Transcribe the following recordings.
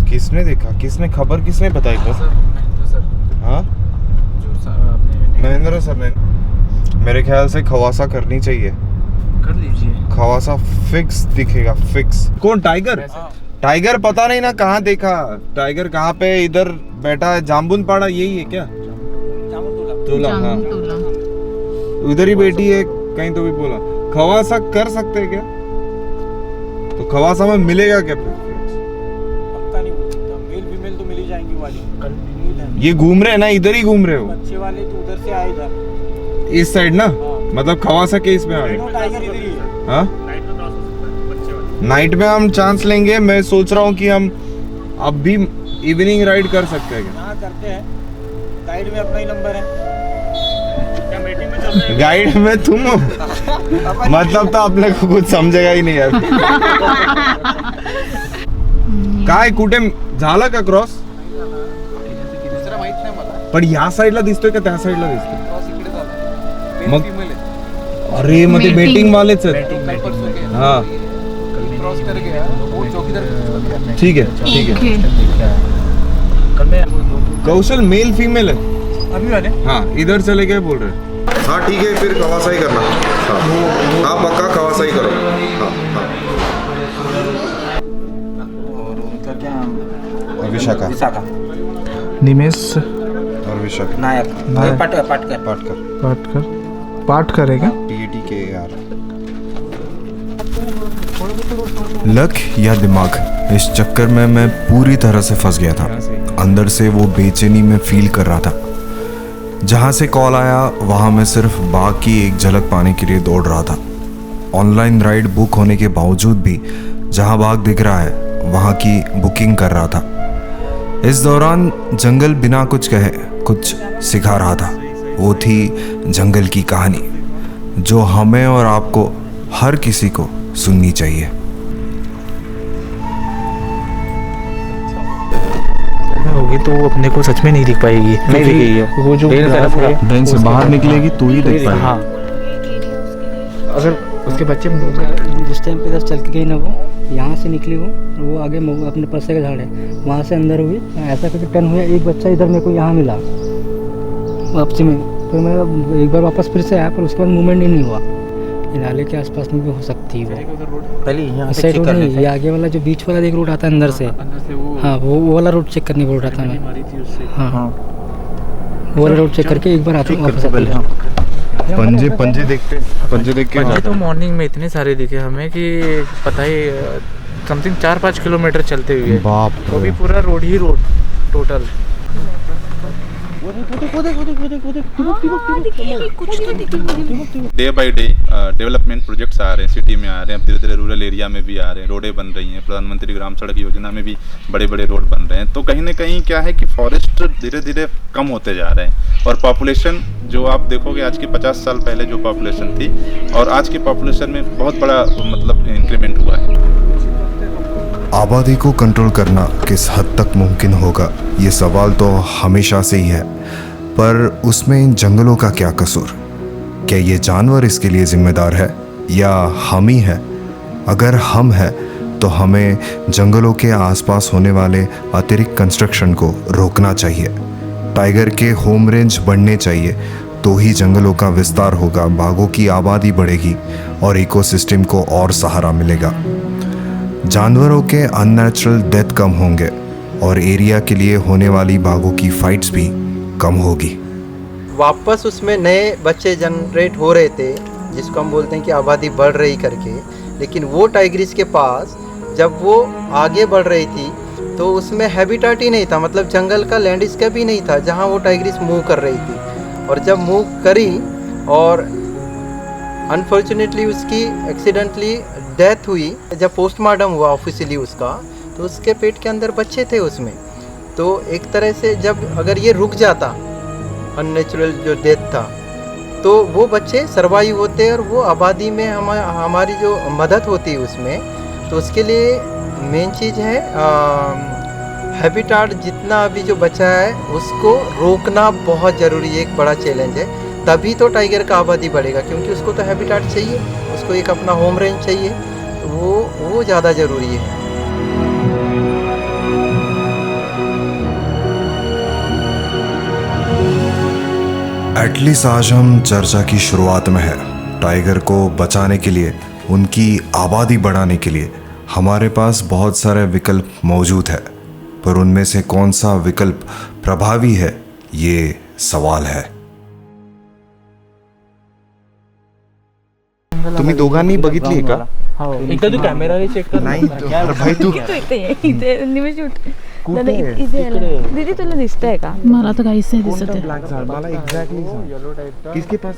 किसने देखा, किसने खबर किसने बताई को? हाँ महेंद्र सर ने। मेरे ख्याल से खवासा करनी चाहिए। कर लीजिए। खवासा फिक्स दिखेगा, फिक्स। कौन? टाइगर? टाइगर पता नहीं ना कहाँ देखा। टाइगर कहाँ पे इधर बैठा है? जामुन पाड़ा यही है क्या? तोला। हाँ उधर ही बैठी है कहीं तो भी बोला। खवासा कर सकते हैं क्या? तो खवासा में मिलेगा क्या फिर? पक्का नहीं बोल सकता। मेल फीमेल तो मिल ही जाएंगी वाली। ये घूम रहे हैं ना, इधर ही घूम रहे हो? बच्चे वाले तो उधर से आएगा, इस साइड ना। मतलब खवासा के इसमें आ रहे। टाइगर इधर ही है। हाँ नाइट में हम चांस लेंगे। मैं सोच रहा हूँ कि हम अब भी इवनिंग राइड कर सकते हैं क्या? हाँ करते हैं। गाइड में अपना ही नंबर है। क्या मीटिंग में चल रहे हैं? गाइड में तुम हो? मतलब तो अपने को कुछ समझेगा ही नहीं यार। काय कुठे झाला का क्रॉस? पण या साईडला दिसतोय का त्या साईडला दिसतोय? मग अरे मग ते बेटिंग वालेच आहेत. हाँ ठीक है ठीक है. कौशल मेल फीमेल है अभी वाले? हाँ इधर चले गए बोल रहे. हाँ ठीक है फिर खवासा ही करना. हाँ पक्का खवासा ही करो. हाँ हाँ. और उनका क्या? विशाखा. विशाखा. निमेश और विशाखा. नायक. पाटकर. पाठ करेगा. पीटी के यार. लक या दिमाग, इस चक्कर में मैं पूरी तरह से फंस गया था. अंदर से वो बेचैनी में फील कर रहा था. जहाँ से कॉल आया वहाँ मैं सिर्फ बाग की एक झलक पाने के लिए दौड़ रहा था. ऑनलाइन राइड बुक होने के बावजूद भी जहाँ बाग दिख रहा है वहाँ की बुकिंग कर रहा था. इस दौरान जंगल बिना कुछ कहे कुछ सिखा रहा था. वो थी जंगल की कहानी जो हमें और आपको हर किसी को सुननी चाहिए. होगी तो वो अपने को सच में नहीं दिख पाएगी. नहीं दिखेगी. वो जो ट्रेन से बाहर निकलेगी तो ही देख पाएगी. हाँ अगर उसके बच्चे जिस टाइम पे 10 चल के गई ना, वो यहाँ से निकली वो आगे अपने परसे का झाड़ है वहाँ से अंदर हुई. ऐसा करके टर्न हुआ, एक बच्चा इधर मेरे को यहाँ मिला वापसी में. फिर मैं एक बार वापस फिर से आया पर उसके बाद मूवमेंट ही नहीं हुआ. नाले के आसपास में भी हो सकती है वो. पहले यहाँ इस साइड नहीं, ये आगे वाला जो बीच वाला एक रोड आता है अंदर से. हाँ वो वाला रोड चेक करने बोल रहा था मैं. हाँ वो वाला रोड चेक करके एक बार आता हूँ वापस. पंजे देख के पंजे तो मॉर्निंग में इतने सारे दिखे हमें कि पता ही समथिंग 4-5 किलोमीटर चलते हुए. बाप तो भी पूरा रोड ही road total. Day by day development projects आ रहे हैं, सिटी में आ रहे हैं, अब धीरे धीरे रूरल एरिया में भी आ रहे हैं. रोडें बन रही हैं, प्रधानमंत्री ग्राम सड़क योजना में भी बड़े बड़े रोड बन रहे हैं. तो कहीं ना कहीं क्या है कि फॉरेस्ट धीरे धीरे कम होते जा रहे हैं. और पॉपुलेशन जो आप देखोगे आज की 50 साल पहले जो पॉपुलेशन थी और आज की पॉपुलेशन में बहुत बड़ा मतलब इंक्रीमेंट हुआ है. आबादी को कंट्रोल करना किस हद तक मुमकिन होगा, ये सवाल तो हमेशा से ही है. पर उसमें इन जंगलों का क्या कसूर? क्या ये जानवर इसके लिए जिम्मेदार है या हम ही हैं? अगर हम हैं तो हमें जंगलों के आसपास होने वाले अतिरिक्त कंस्ट्रक्शन को रोकना चाहिए. टाइगर के होम रेंज बढ़ने चाहिए तो ही जंगलों का विस्तार होगा, बाघों की आबादी बढ़ेगी और इकोसिस्टम को और सहारा मिलेगा. जानवरों के अननेचुरल डेथ कम होंगे और एरिया के लिए होने वाली बाघों की फाइट्स भी कम होगी. वापस उसमें नए बच्चे जनरेट हो रहे थे जिसको हम बोलते हैं कि आबादी बढ़ रही करके. लेकिन वो टाइग्रिस के पास जब वो आगे बढ़ रही थी तो उसमें हैबिटेट ही नहीं था, मतलब जंगल का लैंडस्केप ही नहीं था जहाँ वो टाइग्रिस मूव कर रही थी. और जब मूव करी और अनफॉर्चुनेटली उसकी एक्सीडेंटली डेथ हुई, जब पोस्टमार्टम हुआ ऑफिशियली उसका, तो उसके पेट के अंदर बच्चे थे उसमें. तो एक तरह से जब अगर ये रुक जाता अननेचुरल जो डेथ था तो वो बच्चे सर्वाइव होते और वो आबादी में हमारी जो मदद होती है उसमें. तो उसके लिए मेन चीज़ है हैबिटेट जितना अभी जो बचा है उसको रोकना बहुत ज़रूरी है. एक बड़ा चैलेंज है. तभी तो टाइगर का आबादी बढ़ेगा क्योंकि उसको तो हैबिटेट चाहिए, उसको एक अपना होम रेंज चाहिए. तो वो ज़्यादा ज़रूरी है. एटलीस्ट आज हम चर्चा की शुरुआत में है। टाइगर को बचाने के लिए, उनकी आबादी बढ़ाने के लिए हमारे पास बहुत सारे विकल्प मौजूद है, पर उनमें से कौन सा विकल्प प्रभावी है, ये सवाल है। तुम्ही दोघांनी बघितली का? एकदा तू कॅमेरा चेक कर. नाही भाई तू इथे निमिष दादा इथे दीदी तुला दिसतंय का? मला तर काहीच नाही दिसत आहे. ब्लॅक झाड मला एक्झॅक्टली किसके पास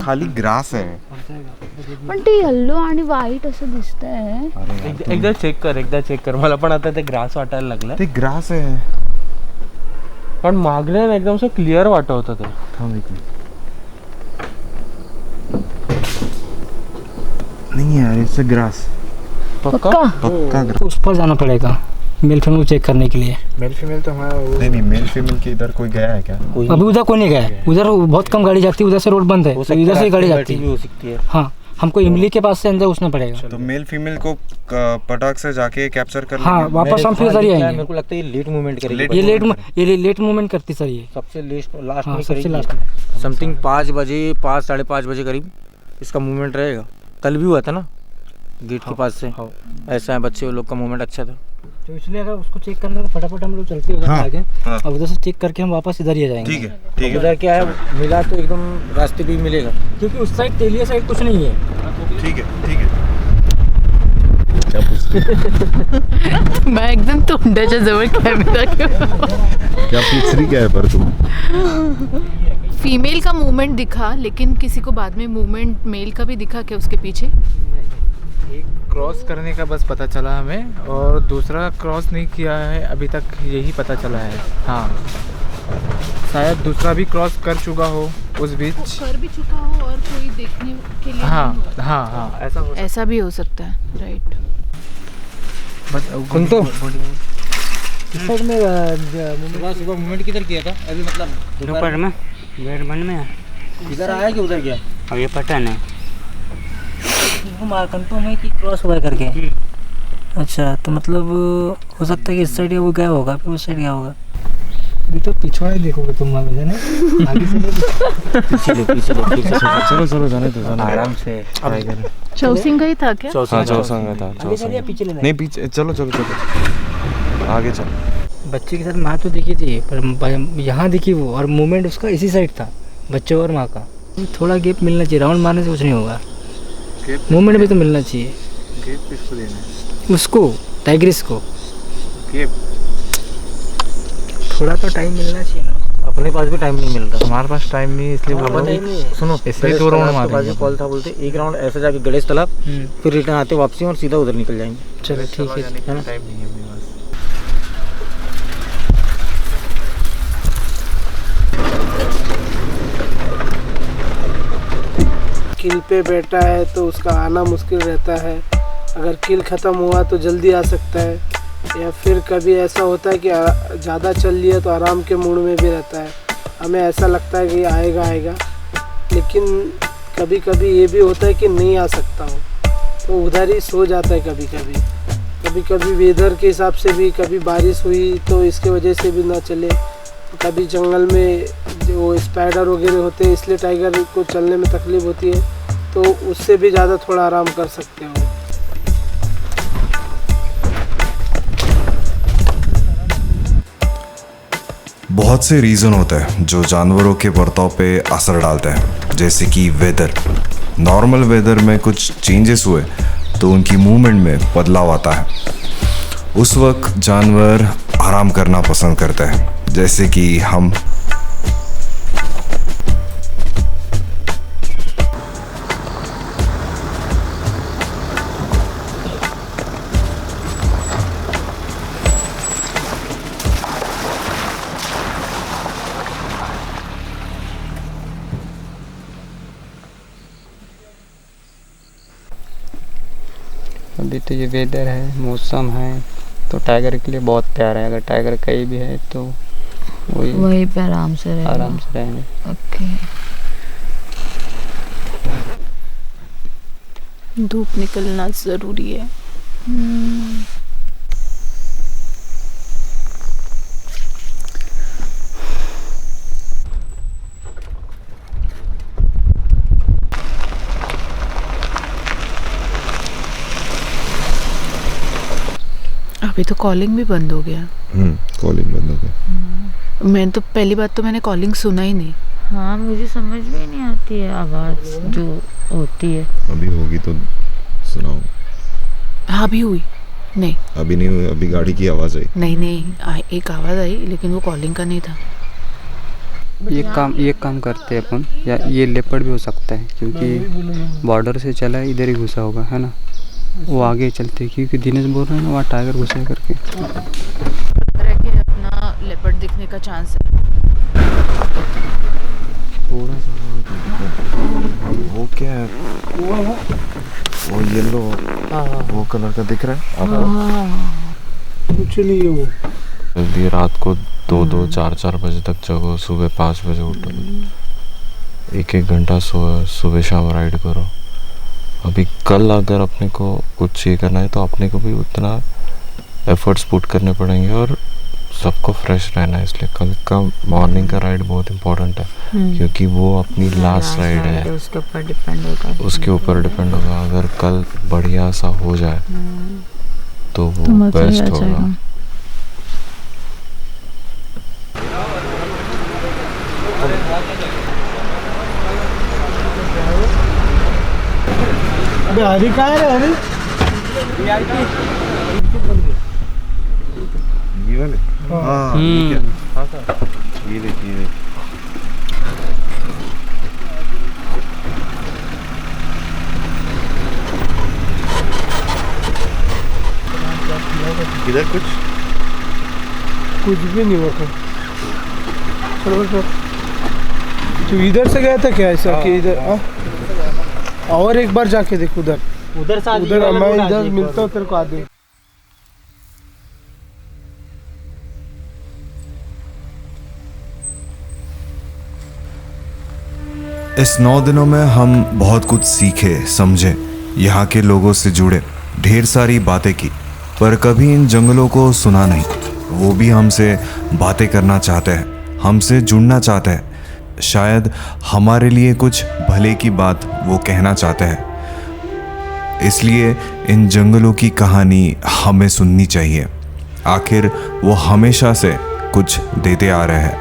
खाली ग्रास आहे. पण ते येल्लो आणि व्हाईट असं दिसतंय. एकदा चेक कर. मला पण आता ते ग्रास वाटायला लागलं. ते ग्रास आहे. पण मागल्या एकदम असं क्लिअर वाटत होतं ते. थांब एक मिनिट. नहीं यार इट्स अ ग्रास. पक्का पक्का ग्रास. तो उस पर जाना पड़ेगा मेल फीमेल चेक करने के लिए. मेल फीमेल तो हमारा नहीं मेल फीमेल के इधर कोई गया है क्या? अभी उधर कोई नहीं गया है. उधर बहुत कम गाड़ी जाती है, उधर से रोड बंद है, तो इधर से ही गाड़ी जाती है. हो सकती है. हाँ, हमको इमली के पास से अंदर घुसना पड़ेगा. तो मेल फीमेल को पटाख से जाके कैप्चर कर हाँ, वापस हम फिर इधर ही आएंगे. मेरे को लगता है ये लेट मूवमेंट करेगी. ये लेट मूवमेंट करती सर ये. सबसे लास्ट हाँ, में सबसे करेगी. लास्ट में. समथिंग 5 बजे 5 साढ़े 5 बजे करीब इसका मूवमेंट रहेगा. कल भी हुआ था ना गेट के पास से. ऐसा है, बच्चे लोग का मूवमेंट अच्छा था. तो इसलिए अगर उसको चेक करना है तो फटाफट हम लोग चलते उधर आगे. अब उधर से चेक करके हम वापस इधर ही आ जाएंगे. ठीक है ठीक है. उधर क्या है, मिला तो एकदम रास्ते पे ही मिलेगा. क्योंकि उस साइड तेलिया साइड कुछ नहीं है. ठीक है ठीक है. मैं एकदम तोंडाच्या जवळ कॅमेरा घेऊन. क्या पिछड़ी क्या है पर तुम? फीमेल का मूवमेंट दिखा, लेकिन किसी को बाद में मूवमेंट मेल का भी दिखा क्या उसके पीछे? एक क्रॉस करने का बस पता चला हमें, और दूसरा क्रॉस नहीं किया है अभी तक, यही पता चला है. हाँ, शायद दूसरा भी क्रॉस कर चुका हो उस बीच. कर भी चुका हो और कोई देखने के लिए हाँ नहीं हो. हाँ हाँ, ऐसा हो. ऐसा भी हो सकता है. राइट. सुन तो इस साइड में सुबह मूवमेंट किधर किया था अभी, मतलब दोपहर में बेरमन में इधर आया कि उधर गया? अब ये पता नहीं. कंफर्म है कि क्रॉस हुआ करके. अच्छा, तो मतलब हो सकता है कि इस साइड वो गया होगा, फिर उस साइड गया होगा. अभी तो पिछवाड़े देखोगे तुम वाले है ना. आगे से पीछे चलो जाने दो. आराम से. चौसिंगा ही था क्या? हाँ चौसंगा था. पीछे लेना. नहीं पीछे चलो आगे चलो. बच्चे के साथ माँ तो दिखी थी, पर यहाँ दिखी वो, और मूवमेंट उसका इसी साइड था, बच्चे और माँ का. थोड़ा गैप मिलना चाहिए. राउंड मारने से कुछ नहीं होगा. मूवमेंट भी तो मिलना चाहिए. गेप किसको देना है? उसको टाइग्रिस को गेप थोड़ा तो टाइम मिलना चाहिए ना. अपने पास भी टाइम नहीं मिल रहा. हमारे पास टाइम नहीं, इसलिए बोल रहा टाइम हूँ. नहीं है. सुनो, इसलिए 2 राउंड मारेंगे. कॉल था, बोलते एक राउंड ऐसे जाके गणेश तालाब, फिर रिटर्न आते वापसी और सीधा उधर निकल जाएंगे. चलो ठीक है ना. टाइम नहीं है अपने पास. किल पे बैठा है तो उसका आना मुश्किल रहता है. अगर किल ख़त्म हुआ तो जल्दी आ सकता है, या फिर कभी ऐसा होता है कि ज़्यादा चल लिया तो आराम के मूड में भी रहता है. हमें ऐसा लगता है कि आएगा, लेकिन कभी कभी ये भी होता है कि नहीं आ सकता हो, तो उधर ही सो जाता है. कभी कभी वेदर के हिसाब से भी, कभी बारिश हुई तो इसके वजह से भी ना चले. कभी जंगल में जो स्पाइडर वगैरह होते हैं, इसलिए टाइगर को चलने में तकलीफ होती है, तो उससे भी ज़्यादा थोड़ा आराम कर सकते हो. बहुत से रीज़न होते हैं जो जानवरों के बर्ताव पे असर डालते हैं, जैसे कि वेदर. नॉर्मल वेदर में कुछ चेंजेस हुए तो उनकी मूवमेंट में बदलाव आता है. उस वक्त जानवर आराम करना पसंद करते हैं, जैसे कि हम. अभी तो ये वेदर है, मौसम है, तो टाइगर के लिए बहुत प्यारा है. अगर टाइगर कहीं भी है तो वहीं पे आराम से रहेंगे. ओके. धूप निकलना ज़रूरी है. अभी तो कॉलिंग भी बंद हो गया। कॉलिंग बंद हो गया। मैं तो पहली बात तो मैंने कॉलिंग सुना ही नहीं। हाँ मुझे समझ में नहीं आती है आवाज़ जो होती है। अभी होगी तो सुनाओ। हाँ अभी हुई नहीं, अभी नहीं हुई, अभी गाड़ी की आवाज़ आई। नहीं एक आवाज़ आई लेकिन वो कॉलिंग का नहीं था। ये काम करते हैं अपन, या ये लेपर्ड भी हो सकता है क्योंकि बॉर्डर से चला है, इधर ही घुसा होगा है ना। वो आगे चलते क्योंकि दिनेश बोल रहे हैं ना वहाँ टाइगर घुसा करके। कि अपना लेपर्ड दिखने का चांस है। थोड़ा सा वो क्या है? वो येलो वो कलर का दिख रहा है आपको? कुछ नहीं है वो। जल्दी रात को 2-2 4-4 बजे तक जगो, सुबह 5 बजे उठो, 1-1 घंटा सुबह शाम राइड करो। अभी कल अगर अपने को कुछ ये करना है तो अपने को भी उतना एफर्ट्स पुट करने पड़ेंगे और सबको फ्रेश रहना है। इसलिए कल का मॉर्निंग का राइड बहुत इम्पोर्टेंट है क्योंकि वो अपनी लास्ट राइड है, उसके ऊपर डिपेंड होगा। उसके ऊपर डिपेंड होगा। अगर कल बढ़िया सा हो जाए तो वो बेस्ट होगा। अबे हरी कहाँ है रे? हरी ये वाले? हाँ ये देखिए। इधर कुछ भी नहीं होता। चलो तू इधर से गया था क्या ऐसा कि इधर? और एक बार जाके देख उधर उधर मैं इधर मिलता हूँ तेरे को आदमी। इस 9 दिनों में हम बहुत कुछ सीखे, समझे, यहाँ के लोगों से जुड़े, ढेर सारी बातें की, पर कभी इन जंगलों को सुना नहीं। वो भी हमसे बातें करना चाहते हैं, हमसे जुड़ना चाहते हैं। शायद हमारे लिए कुछ भले की बात वो कहना चाहते हैं। इसलिए इन जंगलों की कहानी हमें सुननी चाहिए। आखिर वो हमेशा से कुछ देते आ रहे हैं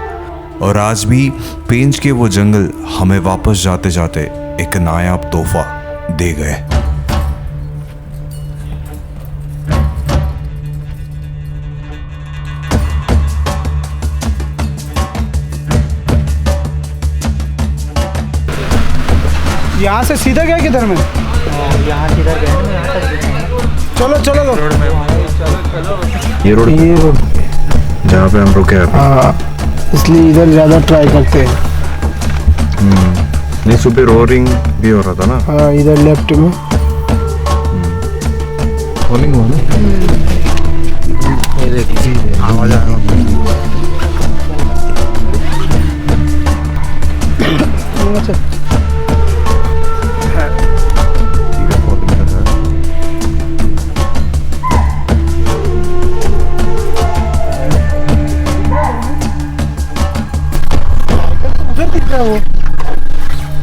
और आज भी पेंच के वो जंगल हमें वापस जाते जाते एक नायाब तोहफा दे गए। यहाँ से सीधा गया किधर में? यहाँ किधर गए? चलो चलो ये रोड जहाँ पे हम रुके हैं। हाँ इसलिए इधर ज़्यादा ट्राई करते हैं। नहीं सुबह रोरिंग भी हो रहा था ना। हाँ इधर लेफ्ट में रोलिंग हुआ ना। आवाज आ रहा वो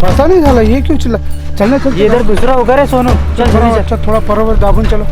पता नहीं चला ये क्यों चला। चलना चल ये इधर दूसरा होगा रे सोनू। चल चल थोड़ा परवर दाबुन चलो।